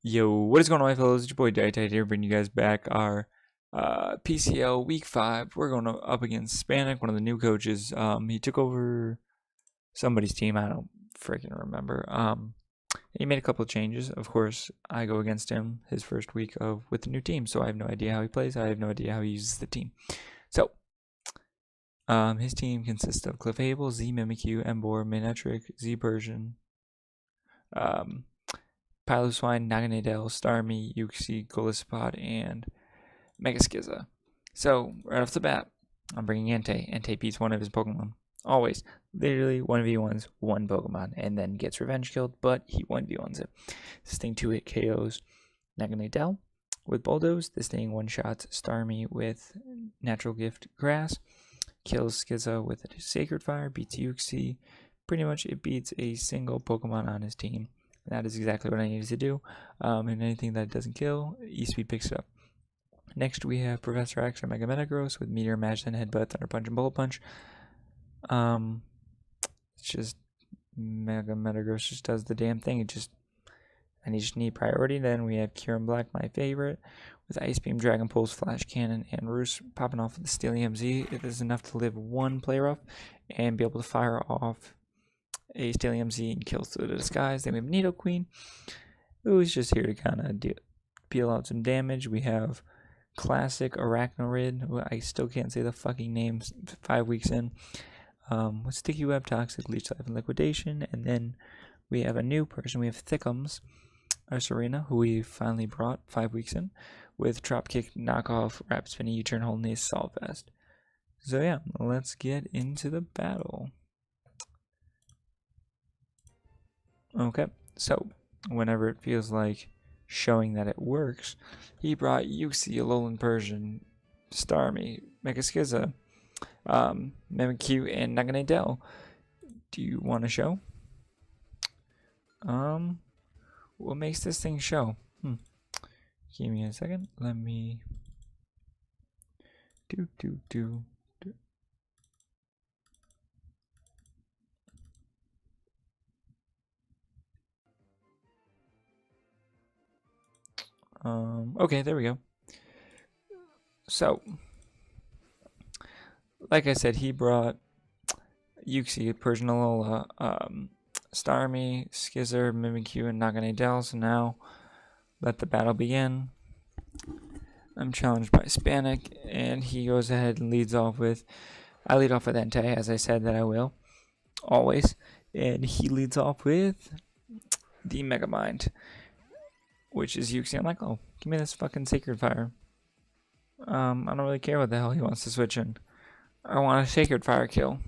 Yo, what is going on, my fellows? It's your boy DyeItTight here, bringing you guys back our PCL Week 5. We're going up against Hispanic, one of the new coaches. He took over somebody's team. I don't freaking remember. He made a couple of changes. Of course, I go against him his first week with the new team, so I have no idea how he plays. I have no idea how he uses the team. So, his team consists of Cliff Abel, Z Mimikyu, Embor, Manetric, Z Persian, Piloswine, Naganadel, Starmie, Uxie, Golisopod, and Megaskiza. So, right off the bat, I'm bringing Entei. Entei beats one of his Pokemon. Always. Literally 1v1s one Pokemon and then gets revenge killed, but he 1v1s it. This thing 2-hit KOs Naganadel with Bulldoze. This thing one-shots Starmie with Natural Gift Grass. Kills Skiza with a Sacred Fire. Beats Uxie. Pretty much it beats a single Pokemon on his team. That is exactly what I needed to do. And anything that doesn't kill, E-Speed picks it up. Next, we have Professor X or Mega Metagross with Meteor, Magic, Headbutt, Thunder Punch, and Bullet Punch. It's just Mega Metagross just does the damn thing. I just need priority. Then we have Kieran Black, my favorite, with Ice Beam, Dragon Pulse, Flash Cannon, and Roost popping off with the Steelium Z. It is enough to live one player up and be able to fire off a Steelium Z and kills through the disguise. Then we have Nidoqueen, who's just here to kind of peel out some damage. We have Classic Arachnorid, who I still can't say the fucking names 5 weeks in. With Sticky Web, Toxic, Leech Life, and Liquidation. And then we have a new person. We have Thickums, our Serena, who we finally brought 5 weeks in, with Drop Kick, Knockoff, Rapid Spinning, U-Turn, Holding Ace, Assault Vest. So yeah, let's get into the battle. Okay, so whenever it feels like showing that it works, he brought Uxie, Alolan Persian, Starmie, Megaskiza, Mimikyu, and Naganadel. Do you want to show? What makes this thing show? Give me a second. Let me do. Okay, there we go. So, like I said, he brought Uxie, Persian Alola, Starmie, Skizzer, Mimikyu, and Naganadel. So now, let the battle begin. I'm challenged by Hispanic, and he goes ahead and leads off with... I lead off with Entei, as I said that I will. Always. And he leads off with the Megamind, which is Uxie. I'm like, oh, give me this fucking Sacred Fire. I don't really care what the hell he wants to switch in. I want a Sacred Fire kill.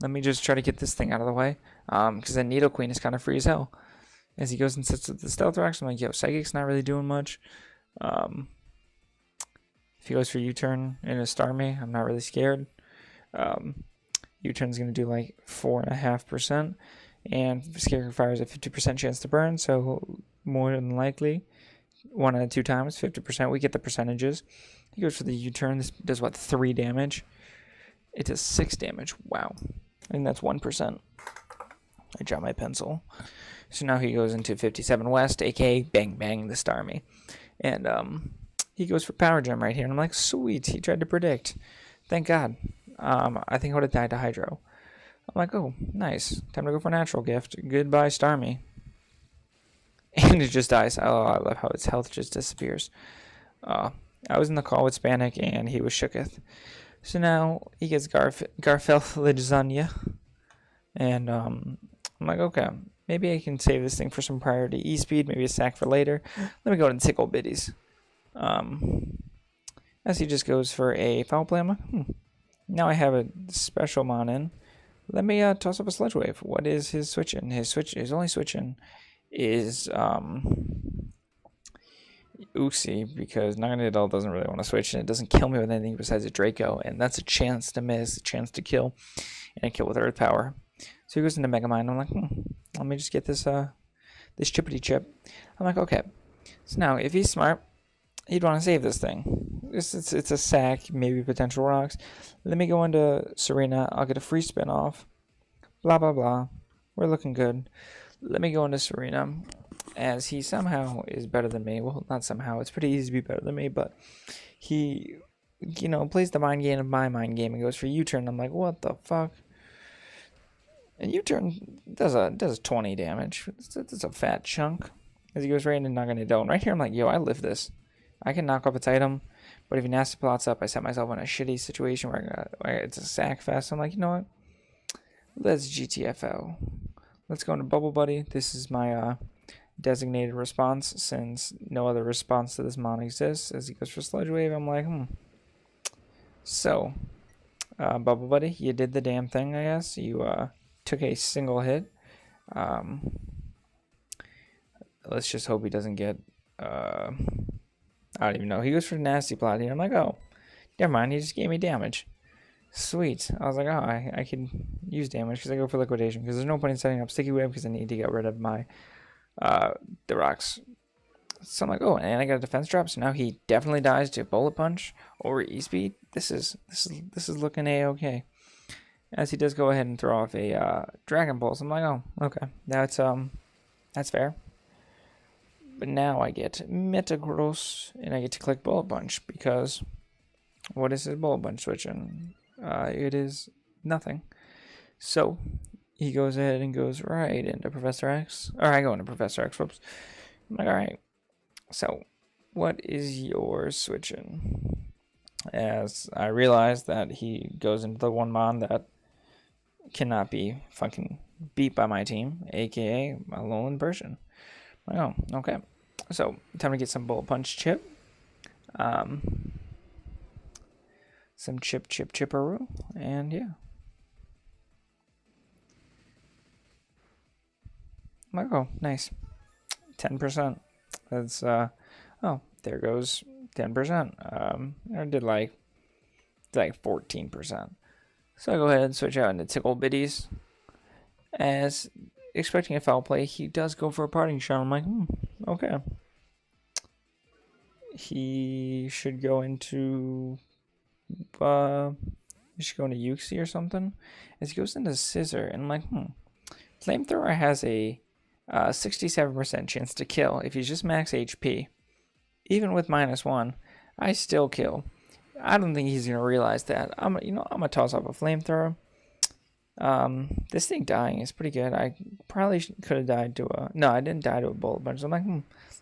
Let me just try to get this thing out of the way. Because then Nidoqueen is kind of free as hell. As he goes and sits with the Stealth Rocks, I'm like, yo, Psychic's not really doing much. If he goes for U-turn in a Starmie, I'm not really scared. U-turn's going to do like 4.5%. And Sacred Fire is a 50% chance to burn, so more than likely, 1 out of 2 times, 50%, we get the percentages. He goes for the U-turn. This does what, 3 damage? It does 6 damage. Wow. I think that's 1%. I dropped my pencil. So now he goes into 57 West, aka bang bang the Starmie. And he goes for Power Gem right here. And I'm like, sweet, he tried to predict. Thank God. I think I would have died to Hydro. I'm like, oh, nice. Time to go for Natural Gift. Goodbye, Starmie. And it just dies. Oh, I love how its health just disappears. I was in the call with Hispanic, and he was shooketh. So now he gets Garfell Lasagna. And I'm like, okay, maybe I can save this thing for some priority E-Speed, maybe a sack for later. Let me go and tickle Biddies. As he just goes for a Foul Play, I'm like, now I have a special Mon in. Let me toss up a Sludge Wave. What is his switch-in? His only switch-in is Uxie, because Naganadel doesn't really want to switch, and it doesn't kill me with anything besides a Draco, and that's a chance to miss, a chance to kill, and a kill with Earth Power. So he goes into Megamind. I'm like, let me just get this this chippity chip. I'm like, okay. So now, if he's smart, he'd want to save this thing. It's a sack, maybe potential rocks. Let me go into Serena. I'll get a free spin off. Blah, blah, blah. we're looking good. Let me go into Serena, as he somehow is better than me. Well, not somehow. It's pretty easy to be better than me, but he, plays the mind game of my mind game and goes for U-turn. I'm like, what the fuck? And U-turn does 20 damage. That's a fat chunk. As he goes right into knocking it down. Right here, I'm like, yo, I live this. I can knock off its item, but if he nasty plots up, I set myself in a shitty situation where it's a sack fest. I'm like, you know what? Let's GTFO. Let's go into Bubble Buddy. This is my designated response, since no other response to this mon exists. As he goes for Sludge Wave, I'm like, So, Bubble Buddy, you did the damn thing, I guess. You took a single hit. Let's just hope he doesn't get, I don't even know. He goes for Nasty Plot here. I'm like, oh, never mind. He just gave me damage. Sweet. I was like, oh, I can use damage because I go for Liquidation. Because there's no point in setting up Sticky Web because I need to get rid of my, the rocks. So I'm like, oh, and I got a defense drop. So now he definitely dies to Bullet Punch or E-Speed. This is looking A-okay. As he does go ahead and throw off a Dragon Pulse. I'm like, oh, okay. That's fair. But now I get Metagross, and I get to click Bullet Punch, because what is his Bullet Punch switching? It is nothing. So he goes ahead and goes right into Professor X. Or I go into Professor X, whoops. I'm like, alright. So, what is your switching? As I realize that he goes into the one mon that cannot be fucking beat by my team, aka my Alolan version. Oh, okay. So, time to get some Bullet Punch chip. Some chipperoo, and yeah. I'm like, oh, nice. 10%. That's, oh, there goes 10%. I did like 14%. So I go ahead and switch out into Tickle Bitties. As expecting a foul play, he does go for a parting shot. I'm like, okay. He should go into Yuxi or something. As he goes into Scissor, and I'm like, Flamethrower has a 67% chance to kill if he's just max HP. Even with -1, I still kill. I don't think he's gonna realize that. I'm gonna toss off a Flamethrower. This thing dying is pretty good. I probably could have died to a... No, I didn't die to a Bullet Punch. So I'm like,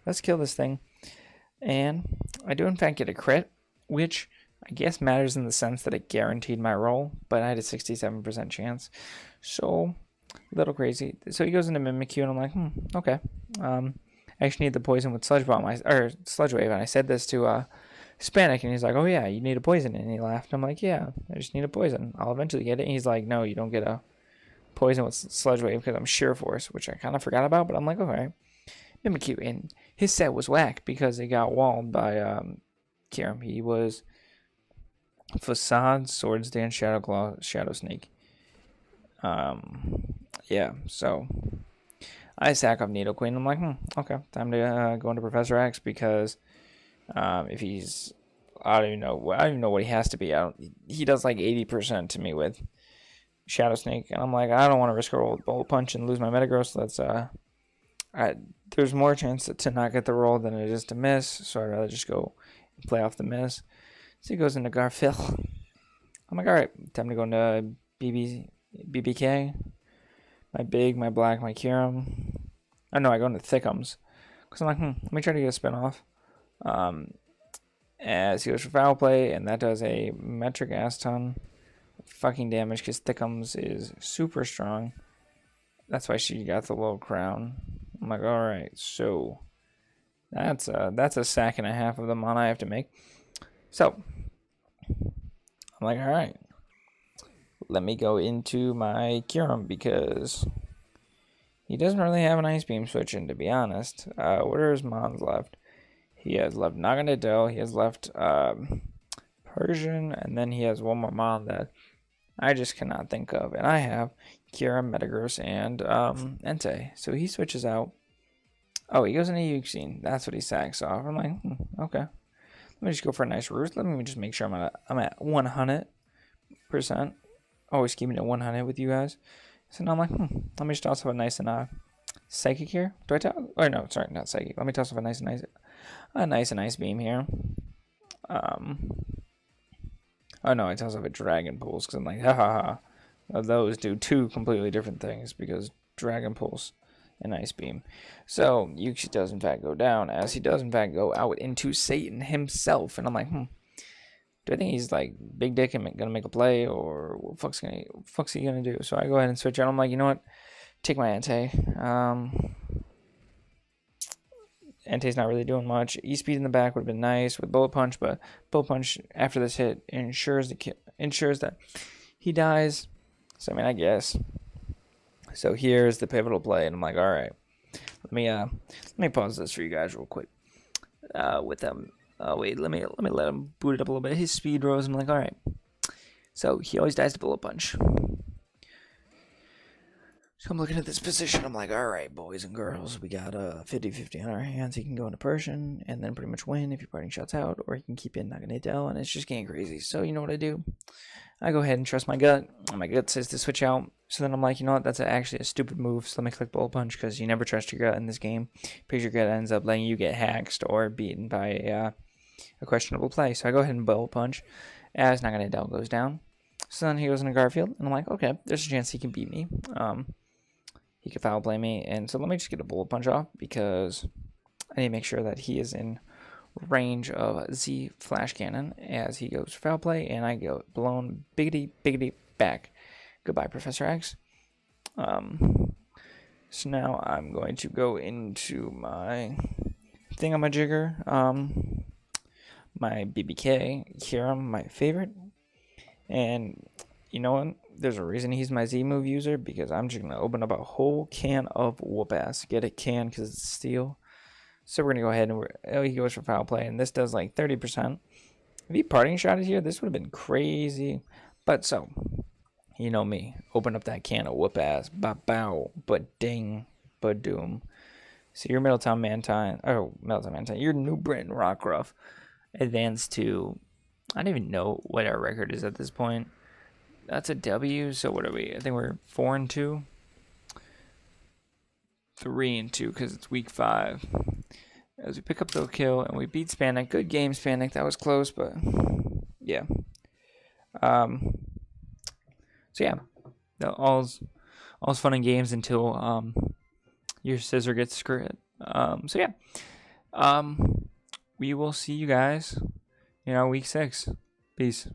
let's kill this thing. And I do in fact get a crit, which I guess matters in the sense that it guaranteed my roll, but I had a 67% chance. So, a little crazy. So he goes into Mimikyu, and I'm like, okay. I actually need the poison with Sludge Bomb, or Sludge Wave, and I said this to Hispanic, and he's like, oh yeah, you need a poison, and he laughed. I'm like, yeah, I just need a poison. I'll eventually get it. And he's like, no, you don't get a poison with Sludge Wave because I'm Sheer Force, which I kind of forgot about, but I'm like, okay. Mimikyu, and his set was whack because it got walled by Kyurem. He was Facade, Swords Dance, Shadow Claw, Shadow Snake. Yeah, so I sack up Nidoqueen. I'm like, okay, time to go into Professor X, because if he's, I don't even know what he has to be. He does like 80% to me with Shadow Snake, and I'm like, I don't want to risk a roll with Bullet Punch and lose my Metagross. Let's there's more chance to not get the roll than it is to miss, so I'd rather just go and play off the miss. So he goes into Garfield. I'm like, alright, time to go into BBK. My Big, my Black, my Kyurem. Oh no, I go into Thickums. Because I'm like, let me try to get a spin off. As he goes for Foul Play, and that does a metric ass ton of fucking damage, because Thickums is super strong. That's why she got the low crown. I'm like, alright, so that's a sack and a half of the mana I have to make. So I'm like, alright, let me go into my Kyurem, because he doesn't really have an Ice Beam switching, to be honest. What are his mons left? He has left Naganadel, he has left Persian, and then he has one more mon that I just cannot think of. And I have Kyurem, Metagross, and Entei. So he switches out. Oh, he goes into Euxine. That's what he sacks off. I'm like, okay. Let me just go for a nice roost. Let me just make sure I'm at 100%. Always keeping it 100 with you guys. So now I'm like, let me just toss off a nice and psychic here. Do I toss? Oh no, sorry, not psychic. Let me toss off a nice and ice beam here. Oh no, I toss off a Dragon Pulse because I'm like, ha ha ha. Those do two completely different things because Dragon Pulse and Ice Beam. So Yuki does in fact go down, as he does in fact go out into Satan himself. And I'm like, do I think he's like big dick and gonna make a play, or what fuck's he gonna do? So I go ahead and switch out. I'm like, you know what? Take my Entei. Entei's not really doing much. E-Speed in the back would have been nice with Bullet Punch, but Bullet Punch after this hit ensures that he dies. So I mean, I guess. So here's the pivotal play, and I'm like, all right, let me pause this for you guys real quick. With them, wait, let me let him boot it up a little bit. His speed rose. I'm like, all right. So he always dies to Bullet Punch. So I'm looking at this position. I'm like, all right, boys and girls, we got 50-50 on our hands. He can go into Persian and then pretty much win if your parting shots out, or he can keep in, knocking it down, and it's just getting crazy. So you know what I do? I go ahead and trust my gut. My gut says to switch out. So then I'm like, you know what? That's actually a stupid move. So let me click Bullet Punch, because you never trust your gut in this game, because your gut ends up letting you get hacked or beaten by a questionable play. So I go ahead and Bullet Punch as Knocking It Down goes down. So then he goes into Garfield, and I'm like, okay, there's a chance he can beat me. He could foul play me, and so let me just get a Bullet Punch off, because I need to make sure that he is in range of Z Flash Cannon as he goes for foul play, and I go blown biggity back. Goodbye, Professor X. So now I'm going to go into my thingamajigger, my BBK, Kira, my favorite, and you know what? There's a reason he's my Z move user, because I'm just going to open up a whole can of whoop ass. Get it? Can, because it's steel. So we're going to go ahead and he goes for foul play, and this does like 30%. If he parting shot it here, this would have been crazy. But so, you know me. Open up that can of whoop ass. Ba-bow. But ding. But doom. So your Middletown Mantine. Oh, Middletown Mantine. Your new Britain Rockruff advanced to, I don't even know what our record is at this point. That's a W, so what are we? I think we're 4-2. 3-2, because it's week 5. As we pick up the kill, and we beat Spanik. Good game, Spanik. That was close, but yeah. So yeah. All's fun and games until your scissor gets screwed. So yeah. We will see you guys in our week 6. Peace.